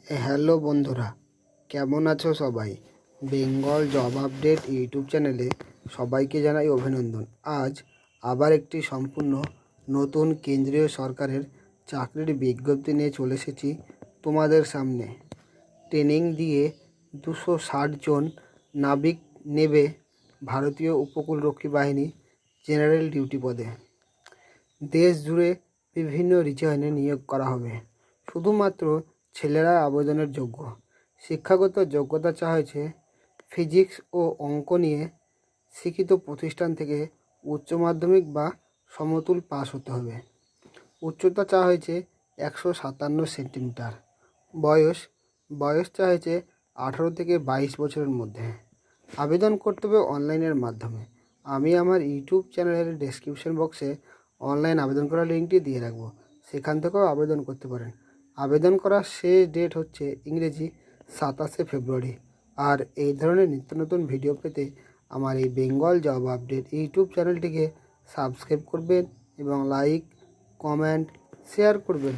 Hello বন্ধুরা, কেমন আছো সবাই? বেঙ্গল জব আপডেট ইউটিউব চ্যানেলে সবাইকে জানাই অভিনন্দন। আজ আবার একটি সম্পূর্ণ নতুন কেন্দ্রীয় সরকারের চাকরির বিজ্ঞপ্তি নিয়ে চলে এসেছি তোমাদের সামনে। ট্রেনিং দিয়ে 260 জন নাবিক নেবে ভারতীয় উপকূলরক্ষী বাহিনী জেনারেল ডিউটি পদে। দেশ জুড়ে বিভিন্ন রিজনে নিয়োগ করা হবে। শুধুমাত্র ছেলেরা আবেদনের যোগ্য। শিক্ষাগত যোগ্যতা চাওয়া হয়েছে ফিজিক্স ও অঙ্ক নিয়ে শিক্ষিত প্রতিষ্ঠান থেকে উচ্চ মাধ্যমিক বা সমতুল পাস হতে হবে। উচ্চতা চাওয়া হয়েছে 157 সেন্টিমিটার। বয়স চাওয়া হয়েছে 18 থেকে 22 বছরের মধ্যে। আবেদন করতে হবে অনলাইনের মাধ্যমে। আমি আমার ইউটিউব চ্যানেলের ডেসক্রিপশন বক্সে অনলাইন আবেদন করার লিঙ্কটি দিয়ে রাখবো, সেখান থেকেও আবেদন করতে পারেন। আবেদন করার শেষ ডেট হচ্ছে ইংরেজি 27শে ফেব্রুয়ারি। আর এই ধরনের নিত্য নতুন ভিডিও পেতে আমার এই বেঙ্গল জব আপডেট ইউটিউব চ্যানেলটিকে সাবস্ক্রাইব করবেন এবং লাইক, কমেন্ট, শেয়ার করবেন।